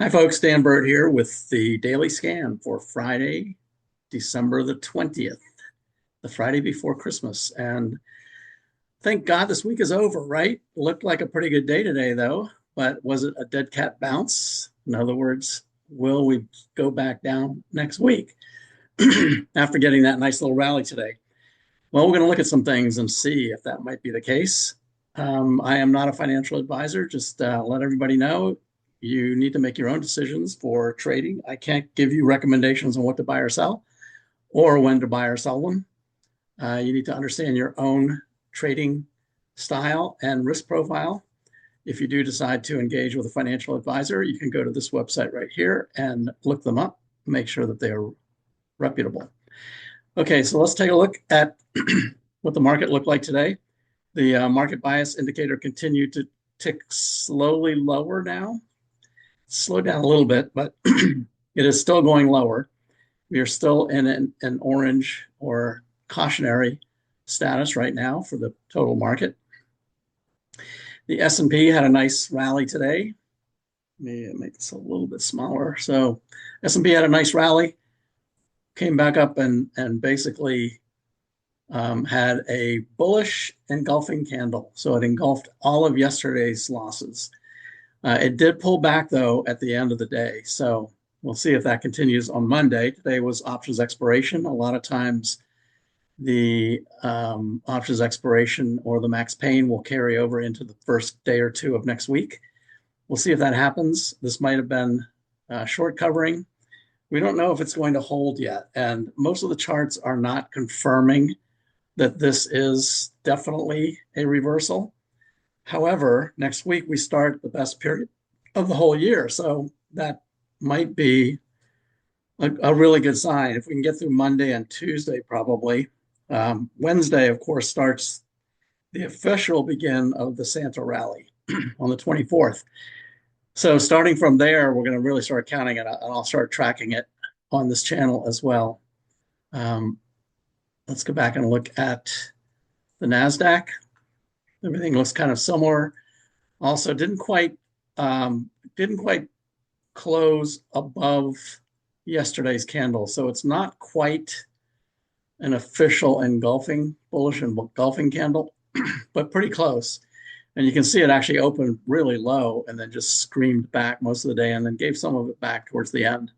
Hi, folks. Dan Burt here with the daily scan for Friday, December the 20th, the Friday before Christmas. And thank God this week is over, right? Looked like a pretty good day today, though. But was it a dead cat bounce? In other words, will we go back down next week after getting that nice little rally today? Well, we're going to look at some things and see if that might be the case. I am not a financial advisor. Just let everybody know you need to make your own decisions for trading. I can't give you recommendations on what to buy or sell or when to buy or sell them. You need to understand your own trading style and risk profile. If you do decide to engage with a financial advisor, you can go to this website right here and look them up, make sure that they are reputable. Okay, so let's take a look at what the market looked like today. The market bias indicator continued to tick slowly lower now. Slowed down a little bit, but it is still going lower. We are still in an orange or cautionary status right now for the total market. The S&P had a nice rally today. Let me make this a little bit smaller. So S&P had a nice rally, came back up and basically had a bullish engulfing candle. So it engulfed all of yesterday's losses. It did pull back, though, at the end of the day. So we'll see if that continues on Monday. Today was options expiration. A lot of times the options expiration or the max pain will carry over into the first day or two of next week. We'll see if that happens. This might have been short covering. We don't know if it's going to hold yet. And most of the charts are not confirming that this is definitely a reversal. However, next week we start the best period of the whole year. So that might be a really good sign. If we can get through Monday and Tuesday, probably. Wednesday, of course, starts the official begin of the Santa rally on the 24th. So starting from there, we're going to really start counting it, and I'll start tracking it on this channel as well. Let's go back and look at the NASDAQ. Everything looks kind of similar. Also, didn't quite close above yesterday's candle, so it's not quite an official engulfing bullish engulfing candle, but pretty close. And you can see it actually opened really low and then just screamed back most of the day, and then gave some of it back towards the end.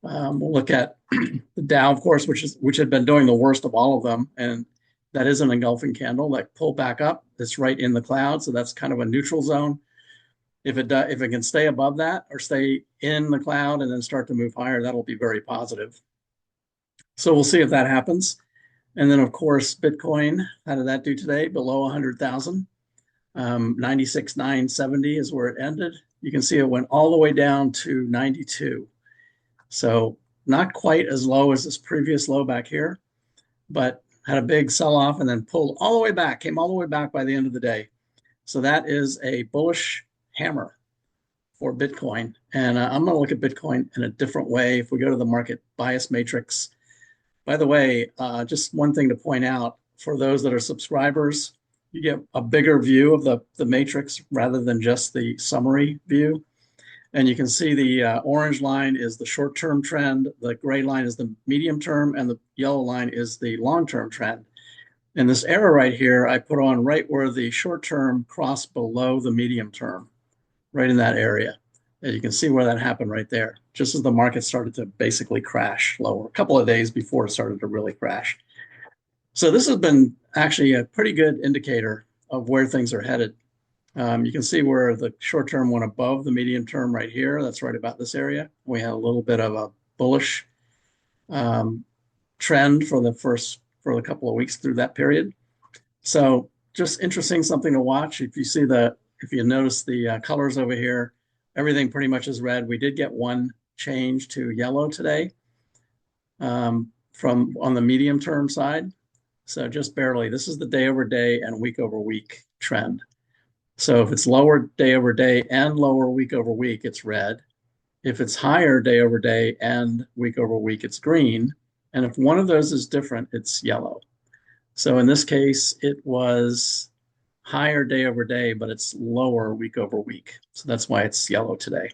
We'll look at the Dow, of course, which had been doing the worst of all of them, and that is an engulfing candle that pulled back up. It's right in the cloud, so that's kind of a neutral zone. If it can stay above that or stay in the cloud and then start to move higher, that'll be very positive. So we'll see if that happens. And then, of course, Bitcoin, how did that do today? Below 100,000. 96,970 is where it ended. You can see it went all the way down to 92. So not quite as low as this previous low back here, but had a big sell-off and then pulled all the way back, came all the way back by the end of the day. So that is a bullish hammer for Bitcoin. And I'm going to look at Bitcoin in a different way. If we go to the market bias matrix, by the way, just one thing to point out, for those that are subscribers, you get a bigger view of the matrix rather than just the summary view. And you can see the orange line is the short-term trend, the gray line is the medium term, and the yellow line is the long-term trend. And this arrow right here, I put on right where the short-term crossed below the medium term, right in that area. And you can see where that happened right there, just as the market started to basically crash lower, a couple of days before it started to really crash. So this has been actually a pretty good indicator of where things are headed. You can see where the short term went above the medium term right here. That's right about this area. We had a little bit of a bullish trend for the couple of weeks through that period. So just interesting, something to watch. If you notice the colors over here, everything pretty much is red. We did get one change to yellow today from on the medium term side. So just barely. This is the day over day and week over week trend. So if it's lower day over day and lower week over week, it's red. If it's higher day over day and week over week, it's green. And if one of those is different, it's yellow. So in this case, it was higher day over day, but it's lower week over week. So that's why it's yellow today.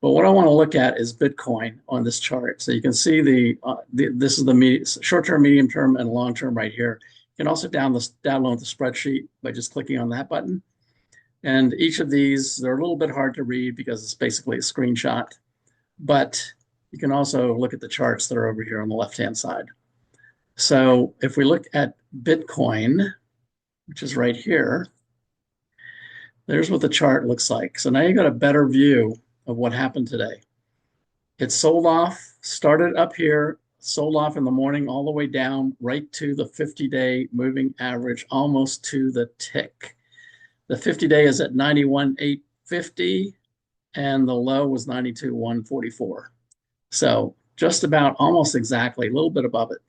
But what I want to look at is Bitcoin on this chart. So you can see this is the short-term, medium-term, and long-term right here. You can also download the spreadsheet by just clicking on that button. And each of these, they're a little bit hard to read because it's basically a screenshot. But you can also look at the charts that are over here on the left-hand side. So if we look at Bitcoin, which is right here, there's what the chart looks like. So now you got a better view of what happened today. It sold off, started up here, sold off in the morning all the way down right to the 50-day moving average, almost to the tick. The 50-day is at 91,850 and the low was 92,144. So just about almost exactly, a little bit above it.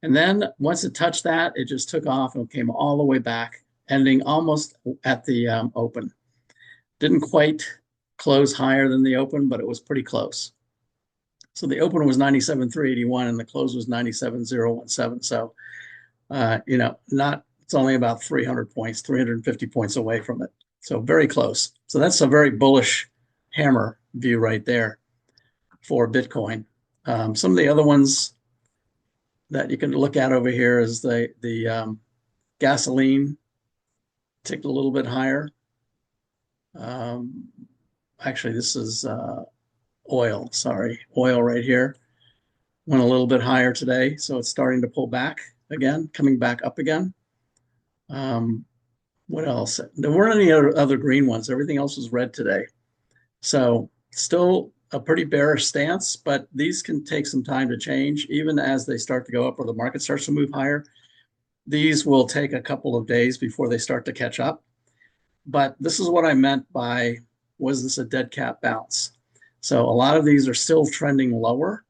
And then once it touched that, it just took off and came all the way back, ending almost at the open. Didn't quite close higher than the open, but it was pretty close. So the open was 97,381 and the close was 97,017. So, it's only about 300 points, 350 points away from it. So very close. So that's a very bullish hammer view right there for Bitcoin. Some of the other ones that you can look at over here is the gasoline ticked a little bit higher. Actually, this is oil. Sorry, oil right here went a little bit higher today, so it's starting to pull back again, coming back up again. What else? There weren't any other green ones. Everything else was red today. So still a pretty bearish stance, but these can take some time to change. Even as they start to go up or the market starts to move higher, these will take a couple of days before they start to catch up. But this is what I meant by, was this a dead cat bounce? So a lot of these are still trending lower.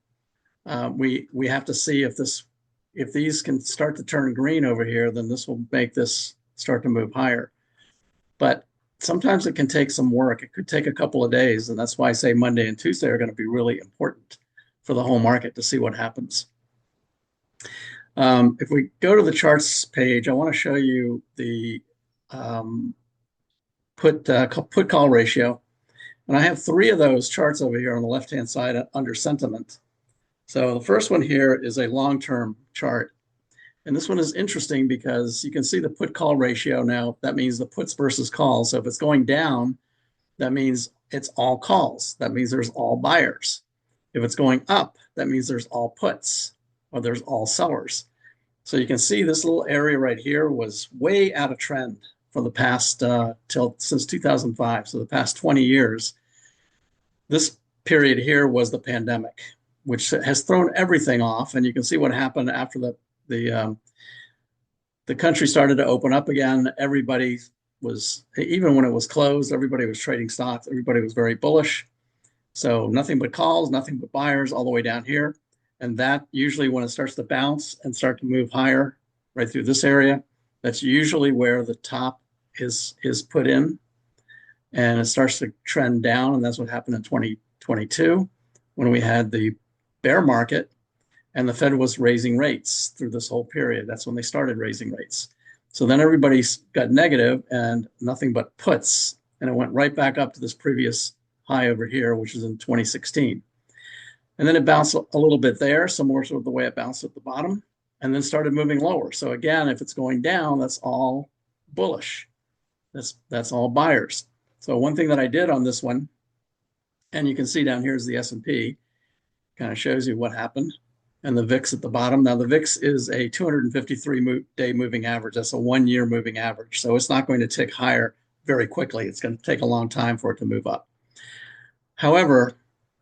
We have to see if these can start to turn green over here, then this will make this start to move higher. But sometimes it can take some work. It could take a couple of days. And that's why I say Monday and Tuesday are going to be really important for the whole market to see what happens. If we go to the charts page, I want to show you the put call ratio. And I have three of those charts over here on the left-hand side under sentiment. So the first one here is a long-term chart. And this one is interesting because you can see the put call ratio now. That means the puts versus calls. So if it's going down, that means it's all calls. That means there's all buyers. If it's going up, that means there's all puts or there's all sellers. So you can see this little area right here was way out of trend for the past since 2005. So the past 20 years. This period here was the pandemic, which has thrown everything off. And you can see what happened after the country started to open up again. Everybody was, even when it was closed, everybody was trading stocks. Everybody was very bullish. So nothing but calls, nothing but buyers all the way down here. And that usually when it starts to bounce and start to move higher right through this area, that's usually where the top is put in. And it starts to trend down. And that's what happened in 2022 when we had the bear market and the Fed was raising rates through this whole period. That's when they started raising rates. So then everybody got negative and nothing but puts. And it went right back up to this previous high over here, which is in 2016. And then it bounced a little bit there, similar to the way it bounced at the bottom, and then started moving lower. So again, if it's going down, that's all bullish. That's all buyers. So one thing that I did on this one, and you can see down here is the S&P, kind of shows you what happened, and the VIX at the bottom. Now the VIX is a 253-day moving average. That's a 1-year moving average. So it's not going to tick higher very quickly. It's going to take a long time for it to move up. However,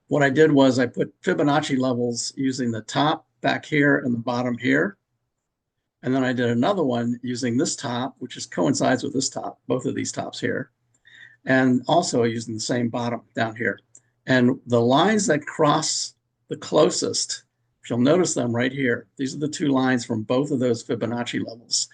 what I did was I put Fibonacci levels using the top back here and the bottom here. And then I did another one using this top, which is coincides with this top, both of these tops here. And also using the same bottom down here. And the lines that cross the closest, you'll notice them right here. These are the two lines from both of those Fibonacci levels.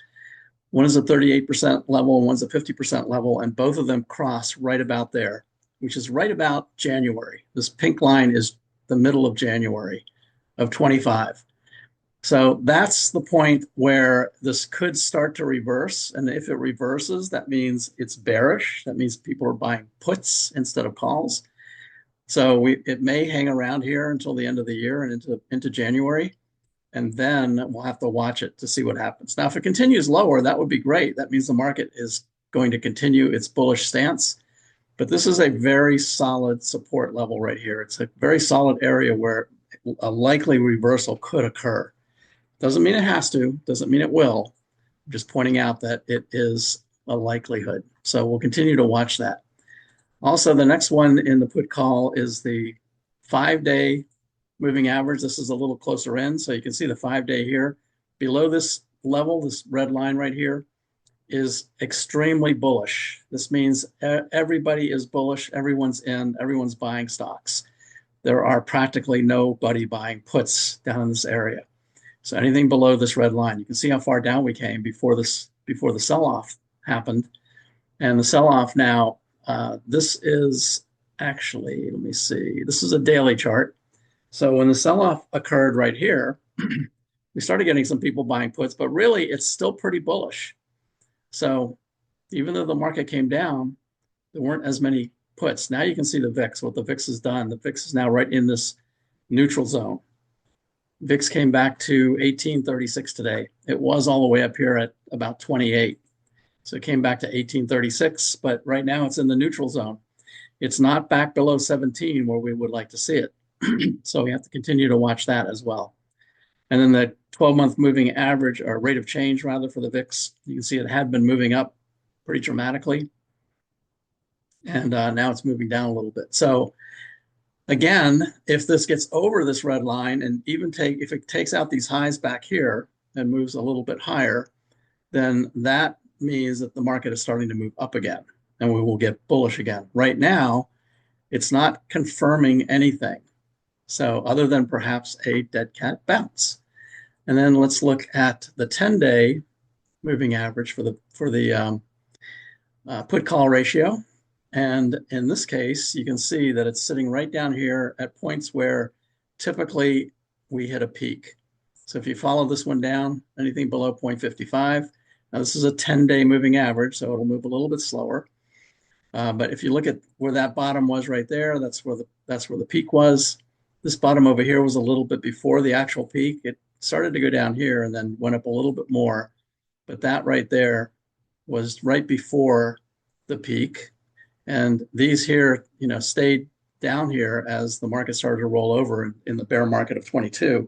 One is a 38% level and one's a 50% level, and both of them cross right about there, which is right about January. This pink line is the middle of January of 25. So that's the point where this could start to reverse. And if it reverses, that means it's bearish. That means people are buying puts instead of calls. So it may hang around here until the end of the year and into January, and then we'll have to watch it to see what happens. Now, if it continues lower, that would be great. That means the market is going to continue its bullish stance. But this is a very solid support level right here. It's a very solid area where a likely reversal could occur. Doesn't mean it has to, doesn't mean it will. I'm just pointing out that it is a likelihood. So we'll continue to watch that. Also, the next one in the put call is the 5-day moving average. This is a little closer in, so you can see the 5-day here. Below this level, this red line right here, is extremely bullish. This means everybody is bullish, everyone's in, everyone's buying stocks. There are practically nobody buying puts down in this area. So anything below this red line, you can see how far down we came before the sell-off happened. And the sell-off now, this is actually, let me see, this is a daily chart. So when the sell-off occurred right here, we started getting some people buying puts, but really it's still pretty bullish. So even though the market came down, there weren't as many puts. Now you can see the VIX, what the VIX has done. The VIX is now right in this neutral zone. VIX came back to 1836 today. It was all the way up here at about 28. So it came back to 1836, but right now it's in the neutral zone. It's not back below 17 where we would like to see it. So we have to continue to watch that as well. And then the 12-month moving average, or rate of change rather, for the VIX, you can see it had been moving up pretty dramatically. And now it's moving down a little bit. So again, if this gets over this red line, and even if it takes out these highs back here and moves a little bit higher, then that means that the market is starting to move up again, and we will get bullish again. Right now, it's not confirming anything. So other than perhaps a dead cat bounce. And then let's look at the 10-day moving average for the put call ratio. And in this case, you can see that it's sitting right down here at points where typically we hit a peak. So if you follow this one down, anything below 0.55, now this is a 10-day moving average, so it'll move a little bit slower. But if you look at where that bottom was right there, that's where the peak was. This bottom over here was a little bit before the actual peak. It started to go down here and then went up a little bit more. But that right there was right before the peak. And these here, stayed down here as the market started to roll over in the bear market of 22.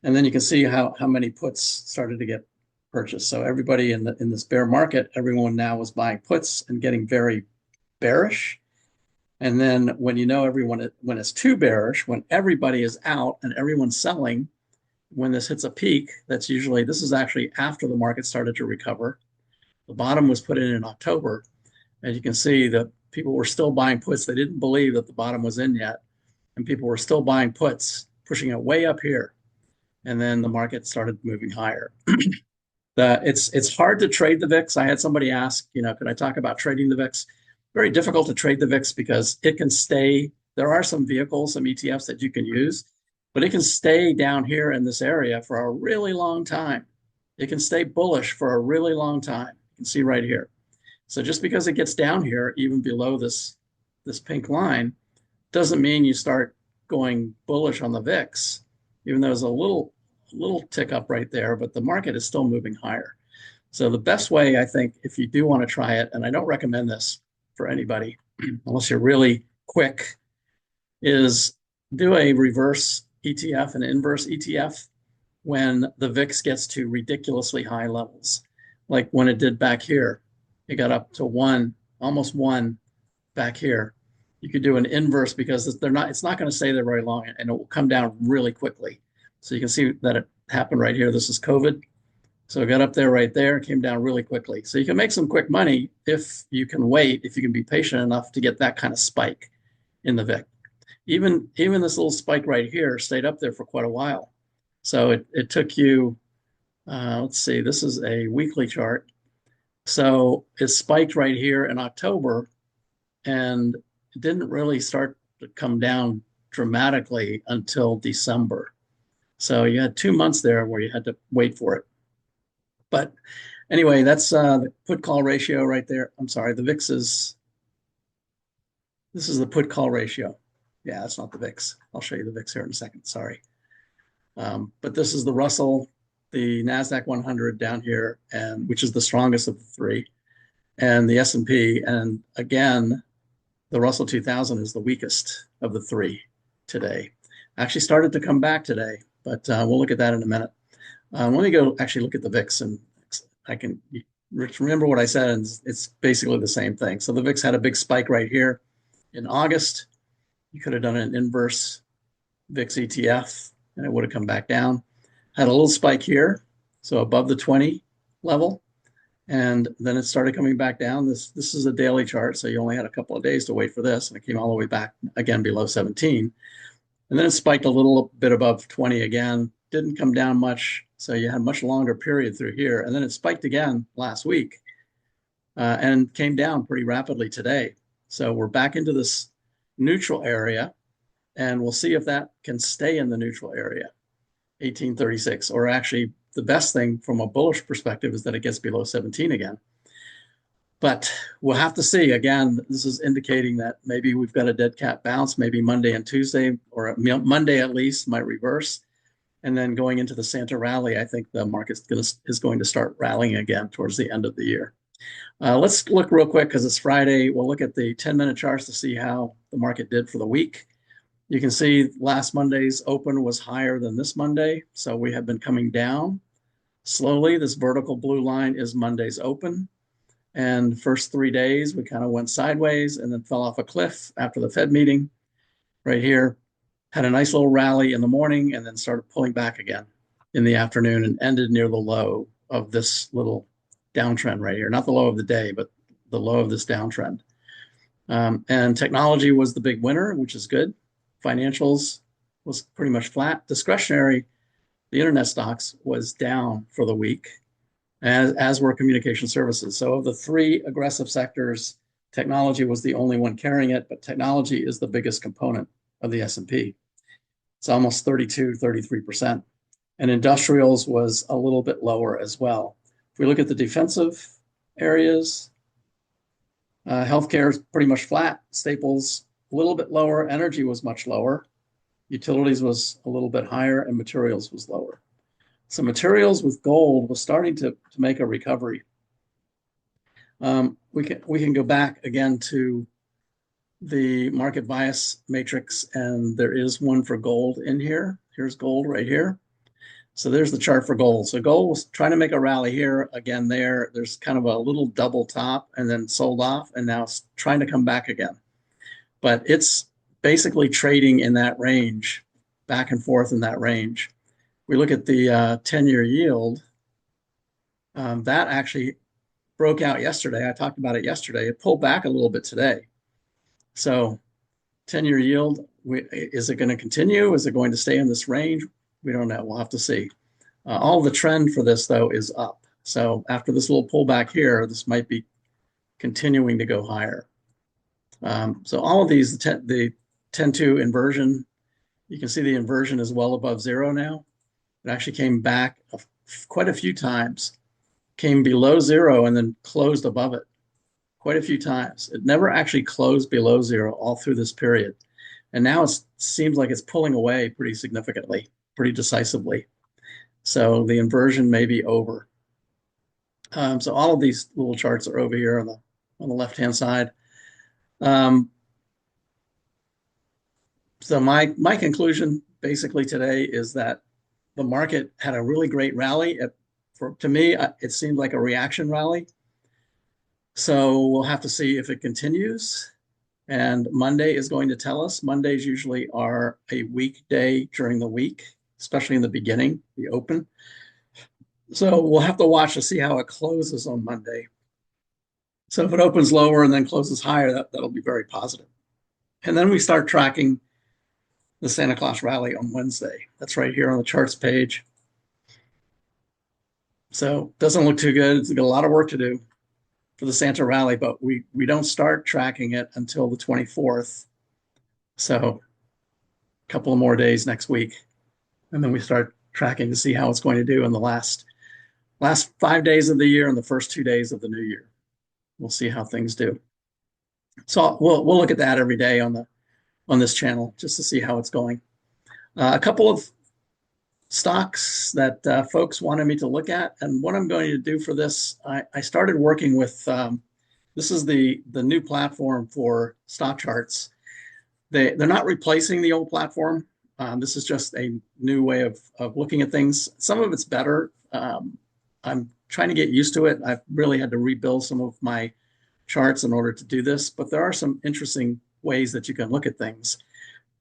And then you can see how many puts started to get purchased. So everybody in this bear market, everyone now was buying puts and getting very bearish. And then when when it's too bearish, when everybody is out and everyone's selling, when this hits a peak, this is actually after the market started to recover. The bottom was put in October. As you can see, that people were still buying puts. They didn't believe that the bottom was in yet. And people were still buying puts, pushing it way up here. And then the market started moving higher. It's hard to trade the VIX. I had somebody ask, could I talk about trading the VIX? Very difficult to trade the VIX because it can stay. There are some vehicles, some ETFs that you can use, but it can stay down here in this area for a really long time. It can stay bullish for a really long time. You can see right here. So just because it gets down here, even below this pink line, doesn't mean you start going bullish on the VIX, even though there's a little tick up right there, but the market is still moving higher. So the best way, I think, if you do want to try it, and I don't recommend this for anybody, unless you're really quick, is do a reverse ETF, an inverse ETF, when the VIX gets to ridiculously high levels, like when it did back here. It got up to almost 1 back here. You could do an inverse because it's not going to stay there very long, and it will come down really quickly. So you can see that it happened right here. This is COVID. So it got up there right there, came down really quickly. So you can make some quick money if you can wait, if you can be patient enough to get that kind of spike in the VIX. Even this little spike right here stayed up there for quite a while. So it took you, let's see, this is a weekly chart. So it spiked right here in October, and it didn't really start to come down dramatically until December. So you had 2 months there where you had to wait for it. But anyway, that's the put call ratio right there. I'm sorry, the VIX this is the put call ratio. Yeah, that's not the VIX. I'll show you the VIX here in a second. Sorry. But this is the Russell, the NASDAQ 100 down here, and which is the strongest of the three, and the S&P. And again, the Russell 2000 is the weakest of the three today. Actually started to come back today, but we'll look at that in a minute. Let me go actually look at the VIX, and I can remember what I said, and it's basically the same thing. So the VIX had a big spike right here in August. You could have done an inverse VIX ETF, and it would have come back down. Had a little spike here, so above the 20 level, and then it started coming back down. This is a daily chart, so you only had a couple of days to wait for this, and it came all the way back again below 17. And then it spiked a little bit above 20 again, didn't come down much, so you had a much longer period through here. And then it spiked again last week and came down pretty rapidly today. So we're back into this neutral area, and we'll see if that can stay in the neutral area, 1836. Or actually, the best thing from a bullish perspective is that it gets below 17 again. But we'll have to see. Again, this is indicating that maybe we've got a dead cat bounce, maybe Monday and Tuesday, or Monday at least might reverse. And then going into the Santa rally, I think the market is going to start rallying again towards the end of the year. Let's look real quick because it's Friday. We'll look at the 10-minute charts to see how the market did for the week. You can see last Monday's open was higher than this Monday. So we have been coming down slowly. This vertical blue line is Monday's open. And first 3 days, we kind of went sideways and then fell off a cliff after the Fed meeting right here. Had a nice little rally in the morning and then started pulling back again in the afternoon and ended near the low of this little downtrend right here. Not the low of the day, but the low of this downtrend. And technology was the big winner, which is good. Financials was pretty much flat. Discretionary, the internet stocks, was down for the week, as were communication services. So of the three aggressive sectors, technology was the only one carrying it, but technology is the biggest component of the S&P. It's almost 33%. And industrials was a little bit lower as well. If we look at the defensive areas, healthcare is pretty much flat. Staples, a little bit lower. Energy was much lower. Utilities was a little bit higher, and materials was lower. So materials with gold was starting to make a recovery. We can go back again to the market bias matrix, and there is one for gold in here. Here's gold right here. So there's the chart for gold. So gold was trying to make a rally here. Again, there's kind of a little double top and then sold off, and now it's trying to come back again. But it's basically trading in that range, back and forth in that range. We look at the 10-year yield. That actually broke out yesterday. I talked about it yesterday. It pulled back a little bit today. So 10-year yield, is it going to continue? Is it going to stay in this range? We don't know. We'll have to see. All the trend for this, though, is up. So after this little pullback here, this might be continuing to go higher. So all of these, the 10-2 inversion, you can see the inversion is well above zero now. It actually came back quite a few times, came below zero and then closed above it quite a few times. It never actually closed below zero all through this period. And now it seems like it's pulling away pretty significantly, pretty decisively. So the inversion may be over. So all of these little charts are over here on the left-hand side. So my conclusion basically today is that the market had a really great rally. To me, it seemed like a reaction rally. So we'll have to see if it continues. And Monday is going to tell us. Mondays usually are a weekday during the week, especially in the beginning, the open. So we'll have to watch to see how it closes on Monday. So if it opens lower and then closes higher, that'll be very positive. And then we start tracking the Santa Claus rally on Wednesday. That's right here on the charts page. So it doesn't look too good. It's got a lot of work to do for the Santa rally, but we don't start tracking it until the 24th. So a couple of more days next week. And then we start tracking to see how it's going to do in the last 5 days of the year and the first 2 days of the new year. We'll see how things do. So we'll look at that every day on the on this channel just to see how it's going. A couple of stocks that folks wanted me to look at, and what I'm going to do for this, I started working with, this is the new platform for stock charts. They're not replacing the old platform. This is just a new way of looking at things. Some of it's better. I'm trying to get used to it. I've really had to rebuild some of my charts in order to do this, but there are some interesting ways that you can look at things.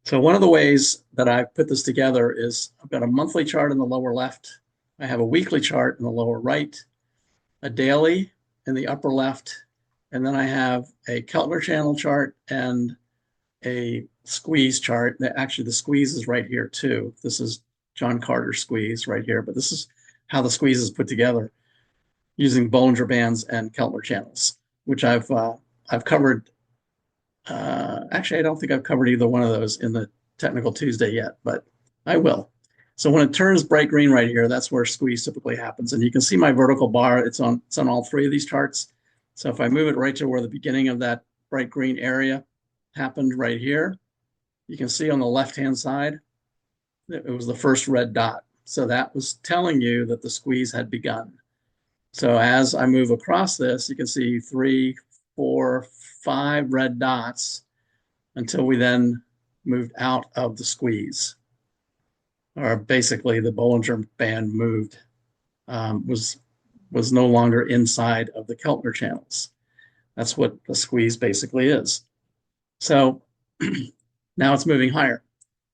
So one of the ways that I've put this together is I've got a monthly chart in the lower left. I have a weekly chart in the lower right, a daily in the upper left, and then I have a Keltner channel chart and a squeeze chart. Actually, the squeeze is right here too. This is John Carter's squeeze right here, but this is how the squeeze is put together using Bollinger Bands and Keltner channels, which I've covered. Actually, I don't think I've covered either one of those in the Technical Tuesday yet, but I will. So when it turns bright green right here, that's where squeeze typically happens. And you can see my vertical bar, it's on all three of these charts. So if I move it right to where the beginning of that bright green area happened right here, you can see on the left-hand side, it was the first red dot. So that was telling you that the squeeze had begun. So as I move across this, you can see 3, 4, 5 red dots until we then moved out of the squeeze. Or basically the Bollinger Band moved, was no longer inside of the Keltner channels. That's what the squeeze basically is. So now it's moving higher.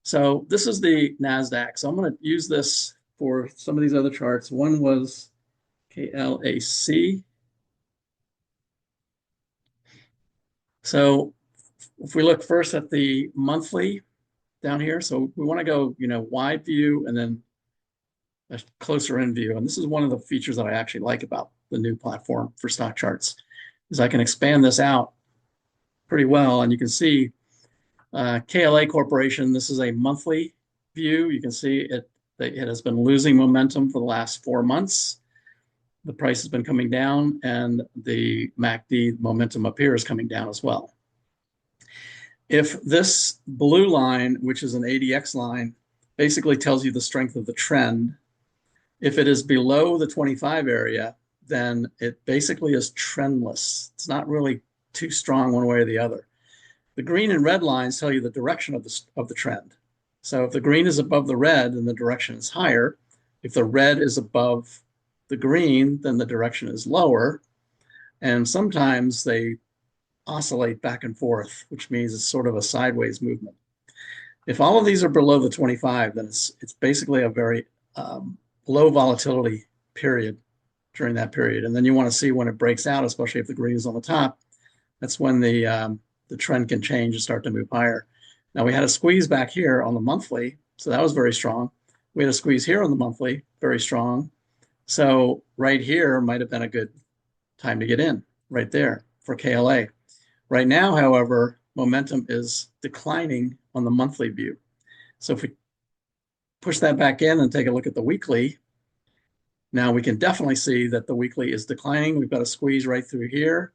So this is the NASDAQ. So I'm going to use this for some of these other charts. One was KLAC. So if we look first at the monthly down here, so we want to go, wide view and then a closer in view. And this is one of the features that I actually like about the new platform for stock charts, is I can expand this out pretty well. And you can see KLA Corporation, this is a monthly view. You can see it has been losing momentum for the last 4 months. The price has been coming down, and the MACD momentum up here is coming down as well. If this blue line, which is an ADX line, basically tells you the strength of the trend, if it is below the 25 area, then it basically is trendless. It's not really too strong one way or the other. The green and red lines tell you the direction of the trend. So if the green is above the red, then the direction is higher. If the red is above the green, then the direction is lower. And sometimes they oscillate back and forth, which means it's sort of a sideways movement. If all of these are below the 25, then it's basically a very low volatility period during that period. And then you want to see when it breaks out, especially if the green is on the top. That's when the trend can change and start to move higher. Now we had a squeeze back here on the monthly, so that was very strong. We had a squeeze here on the monthly, very strong. So right here might have been a good time to get in, right there for KLA. Right now, however, momentum is declining on the monthly view. So if we push that back in and take a look at the weekly, now we can definitely see that the weekly is declining. We've got a squeeze right through here.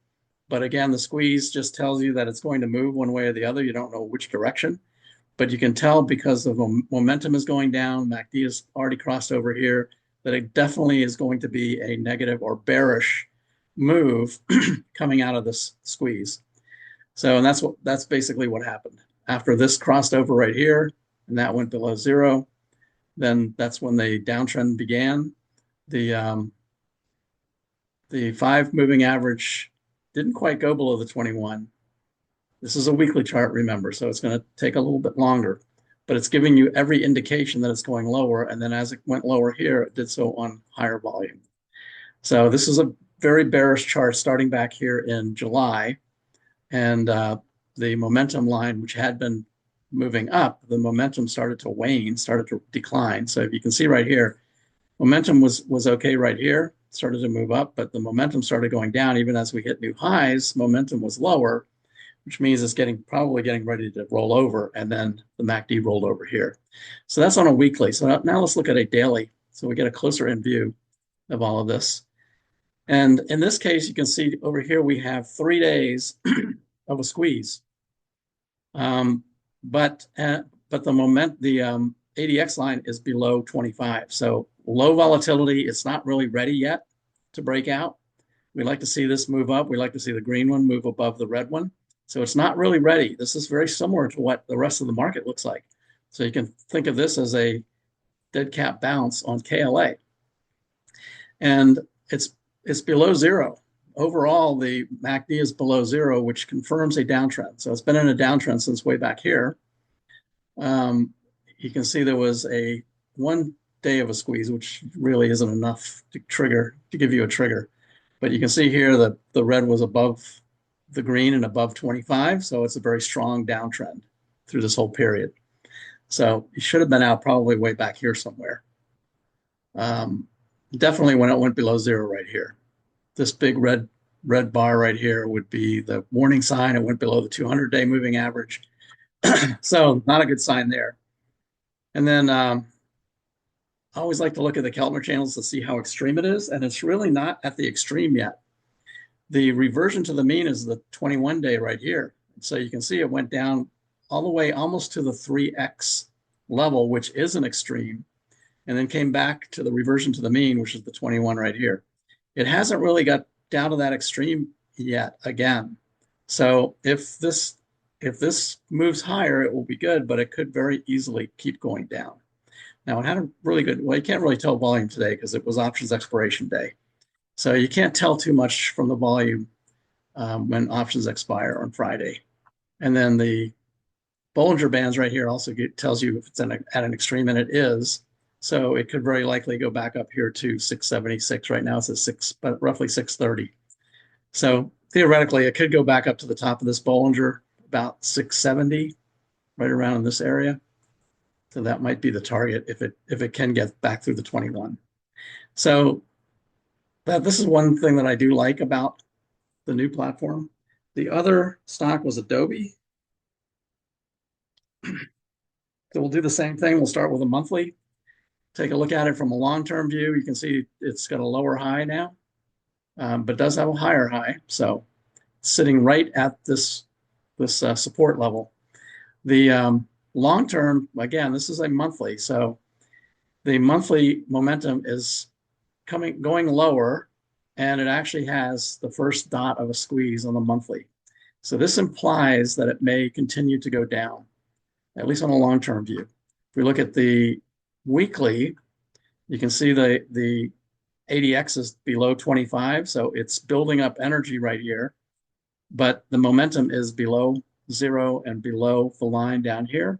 But again, the squeeze just tells you that it's going to move one way or the other. You don't know which direction, but you can tell because the momentum is going down, MACD has already crossed over here, that it definitely is going to be a negative or bearish move coming out of this squeeze. So, and that's basically what happened. After this crossed over right here, and that went below zero, then that's when the downtrend began. The 5 moving average didn't quite go below the 21. This is a weekly chart, remember, so it's going to take a little bit longer, but it's giving you every indication that it's going lower. And then as it went lower here, it did so on higher volume. So this is a very bearish chart starting back here in July. And the momentum line, which had been moving up, the momentum started to wane, started to decline. So if you can see right here, momentum was okay right here, started to move up, but the momentum started going down. Even as we hit new highs, momentum was lower, which means it's probably getting ready to roll over, and then the MACD rolled over here. So that's on a weekly. So now let's look at a daily, so we get a closer in view of all of this. And in this case, you can see over here we have 3 days of a squeeze. but the ADX line is below 25. So low volatility. It's not really ready yet to break out. We like to see this move up. We like to see the green one move above the red one. So it's not really ready. This is very similar to what the rest of the market looks like. So you can think of this as a dead cat bounce on KLA. And it's below zero. Overall, the MACD is below zero, which confirms a downtrend. So it's been in a downtrend since way back here. You can see there was a 1 day of a squeeze, which really isn't enough to give you a trigger. But you can see here that the red was above the green and above 25. So it's a very strong downtrend through this whole period. So it should have been out probably way back here somewhere. Definitely when it went below zero right here. This big red bar right here would be the warning sign. It went below the 200-day moving average. So not a good sign there. And then I always like to look at the Keltner channels to see how extreme it is. And it's really not at the extreme yet. The reversion to the mean is the 21-day right here. So you can see it went down all the way almost to the 3x level, which is an extreme, and then came back to the reversion to the mean, which is the 21 right here. It hasn't really got down to that extreme yet again. So if this moves higher, it will be good, but it could very easily keep going down. Now, it had a really good, well, you can't really tell volume today because it was options expiration day. So you can't tell too much from the volume when options expire on Friday. And then the Bollinger Bands right here also tells you if it's at an extreme, and it is. So it could very likely go back up here to 676. Right now it's at roughly 630. So theoretically, it could go back up to the top of this Bollinger, about 670, right around in this area. So that might be the target if it can get back through the 21. So this is one thing that I do like about the new platform. The other stock was Adobe. So we'll do the same thing. We'll start with a monthly. Take a look at it from a long-term view. You can see it's got a lower high now, but does have a higher high. So sitting right at this support level. The long-term, again, this is a monthly. So the monthly momentum is going lower, and it actually has the first dot of a squeeze on the monthly. So this implies that it may continue to go down, at least on a long-term view. If we look at the weekly, you can see the ADX is below 25, so it's building up energy right here, but the momentum is below zero and below the line down here.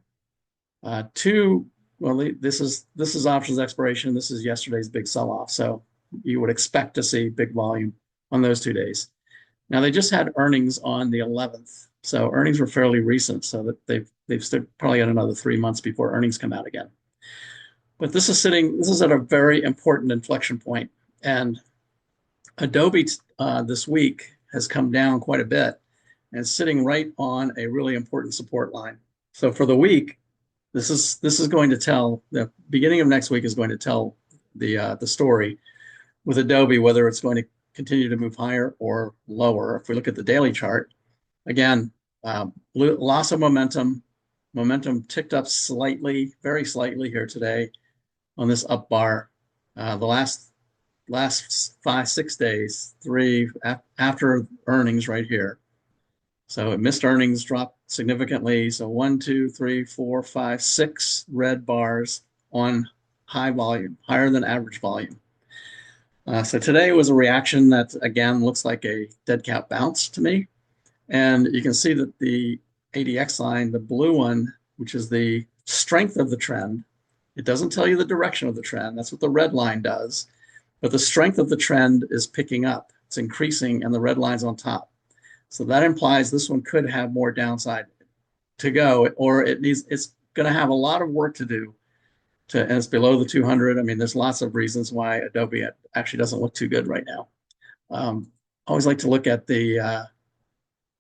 This is options expiration. This is yesterday's big sell-off, so you would expect to see big volume on those 2 days. Now they just had earnings on the 11th, so earnings were fairly recent, so that they've still probably got another 3 months before earnings come out again. But this is at a very important inflection point, and Adobe this week has come down quite a bit and it's sitting right on a really important support line. So for the week, this is going to tell, the beginning of next week is going to tell the story with Adobe, whether it's going to continue to move higher or lower. If we look at the daily chart, again, loss of momentum. Momentum ticked up slightly, very slightly here today on this up bar. The last 5-6 days, after earnings right here. So it missed earnings, dropped significantly. So 1, 2, 3, 4, 5, 6 red bars on high volume, higher than average volume. So today was a reaction that, again, looks like a dead cat bounce to me. And you can see that the ADX line, the blue one, which is the strength of the trend, it doesn't tell you the direction of the trend. That's what the red line does. But the strength of the trend is picking up. It's increasing, and the red line's on top. So that implies this one could have more downside to go, or it's going to have a lot of work to do and it's below the 200. I mean, there's lots of reasons why Adobe actually doesn't look too good right now. I always like to look at the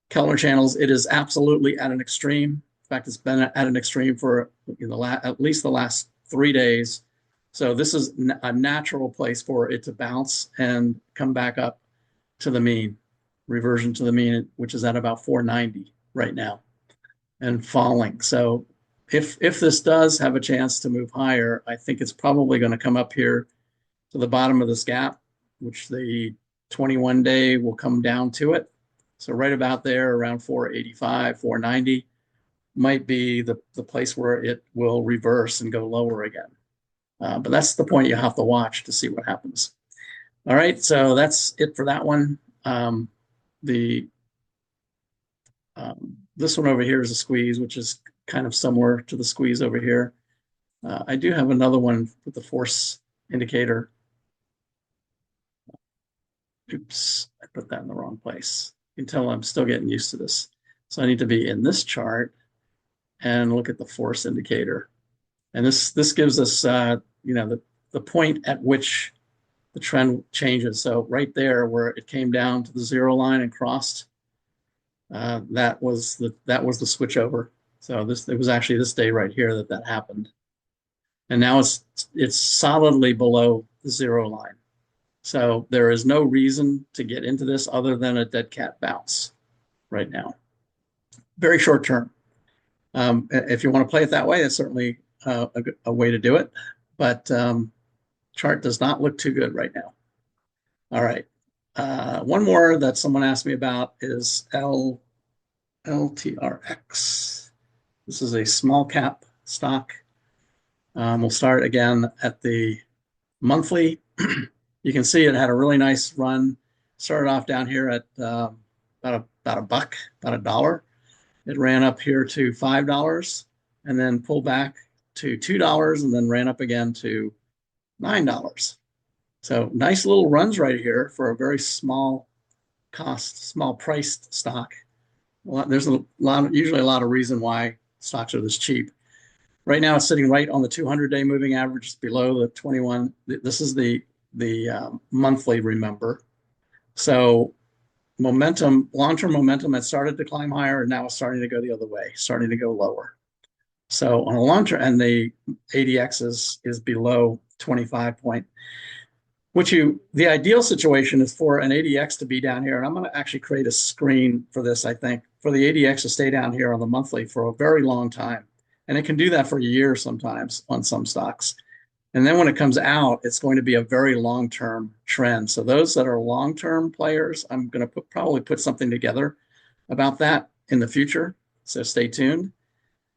Keltner channels. It is absolutely at an extreme. In fact, it's been at an extreme for at least the last 3 days. So this is a natural place for it to bounce and come back up to the mean, reversion to the mean, which is at about 490 right now. and falling. So if this does have a chance to move higher, I think it's probably going to come up here to the bottom of this gap, which the 21 day will come down to it. So right about there, around 485, 490 might be the place where it will reverse and go lower again. But that's the point you have to watch to see what happens. All right, so that's it for that one. The This one over here is a squeeze, which is kind of similar to the squeeze over here. I do have another one with the force indicator. Oops, I put that in the wrong place. You can tell I'm still getting used to this. So I need to be in this chart and look at the force indicator. And this gives us, the point at which the trend changes. So right there, where it came down to the zero line and crossed, that was the switch over. So it was actually this day right here that happened, and now it's solidly below the zero line. So there is no reason to get into this other than a dead cat bounce right now. Very short term. If you want to play it that way, it's certainly a way to do it. But chart does not look too good right now. All right. One more that someone asked me about is LTRX. This is a small cap stock. We'll start again at the monthly. You can see it had a really nice run. Started off down here at about a buck, about $1. It ran up here to $5 and then pulled back to $2 and then ran up again to $9. So nice little runs right here for a very small cost, small priced stock. There's usually a lot of reason why stocks are this cheap. Right now it's sitting right on the 200-day moving average, it's below the 21. This is the monthly, remember. So momentum, long-term momentum had started to climb higher, and now it's starting to go the other way, starting to go lower. So on a long-term, and the ADX is below 25 point. The ideal situation is for an ADX to be down here, and I'm going to actually create a screen for this, I think, for the ADX to stay down here on the monthly for a very long time. And it can do that for a year sometimes on some stocks. And then when it comes out, it's going to be a very long-term trend. So those that are long-term players, I'm going to probably put something together about that in the future. So stay tuned.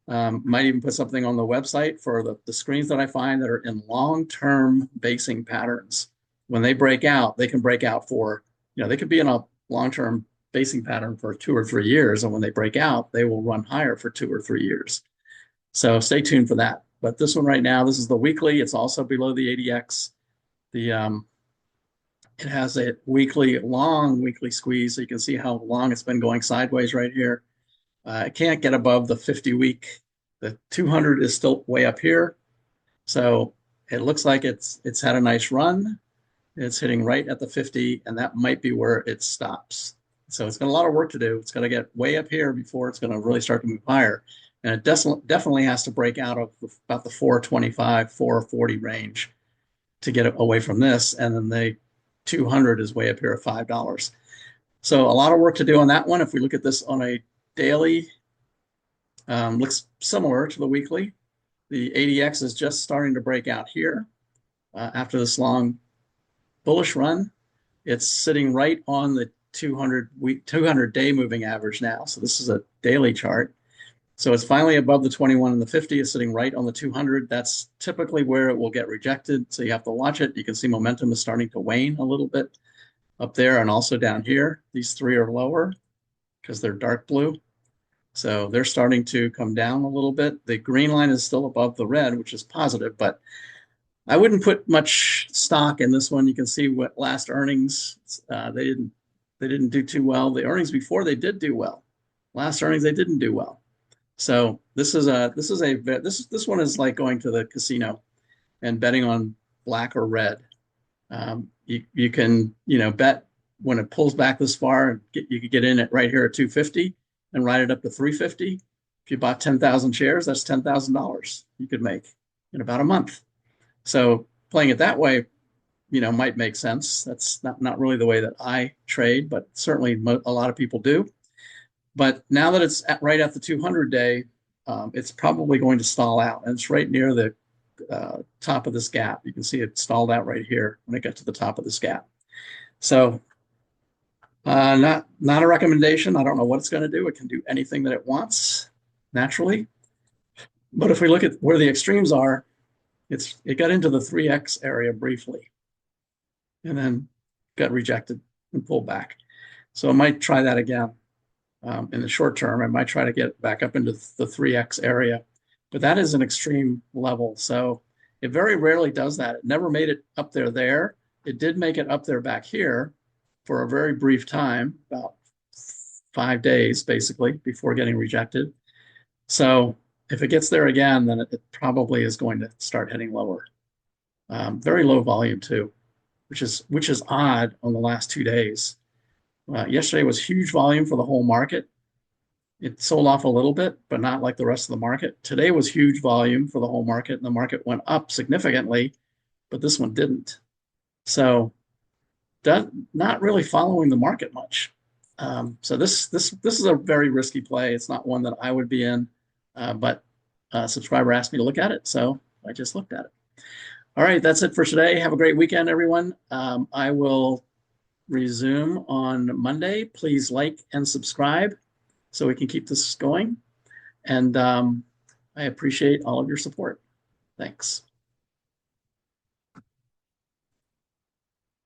Might even put something on the website for the screens that I find that are in long-term basing patterns. When they break out, they can break out for, they could be in a long-term basing pattern for 2 or 3 years. And when they break out, they will run higher for 2 or 3 years. So stay tuned for that. But this one right now, this is the weekly. It's also below the ADX. It has a long weekly squeeze. So you can see how long it's been going sideways right here. It can't get above the 50-week. The 200 is still way up here. So it looks like it's had a nice run. It's hitting right at the 50, and that might be where it stops. So it's got a lot of work to do. It's got to get way up here before it's going to really start to move higher. And it definitely has to break out of about the 425, 440 range to get away from this. And then the 200 is way up here at $5. So a lot of work to do on that one. If we look at this on a daily, looks similar to the weekly. The ADX is just starting to break out here after this long bullish run. It's sitting right on the 200-day moving average now. So this is a daily chart. So it's finally above the 21 and the 50. It's sitting right on the 200. That's typically where it will get rejected. So you have to watch it. You can see momentum is starting to wane a little bit up there and also down here. These three are lower because they're dark blue. So they're starting to come down a little bit. The green line is still above the red, which is positive, but I wouldn't put much stock in this one. You can see what last earnings, they didn't do too well. The earnings before, they did do well. Last earnings, they didn't do well. So this one is like going to the casino and betting on black or red. You can bet when it pulls back this far. You could get in it right here at 250 and ride it up to 350. If you bought 10,000 shares, that's $10,000 you could make in about a month. So playing it that way, might make sense. That's not really the way that I trade, but certainly a lot of people do. But now that it's right at the 200 day, it's probably going to stall out. And it's right near the top of this gap. You can see it stalled out right here when it got to the top of this gap. So not a recommendation. I don't know what it's going to do. It can do anything that it wants naturally. But if we look at where the extremes are, it got into the 3x area briefly and then got rejected and pulled back. So I might try that again. In the short term, I might try to get back up into the 3x area, but that is an extreme level. So it very rarely does that. It never made it up there. It did make it up there back here for a very brief time, about 5 days, basically, before getting rejected. So if it gets there again, then it probably is going to start heading lower. Very low volume too, which is odd on the last 2 days. Yesterday was huge volume for the whole market. It sold off a little bit, but not like the rest of the market. Today was huge volume for the whole market, and the market went up significantly, but this one didn't. So not really following the market much. So this is a very risky play. It's not one that I would be in, but a subscriber asked me to look at it, so I just looked at it. All right, that's it for today. Have a great weekend, everyone. I will resume on Monday. Please like and subscribe so we can keep this going. And I appreciate all of your support. Thanks.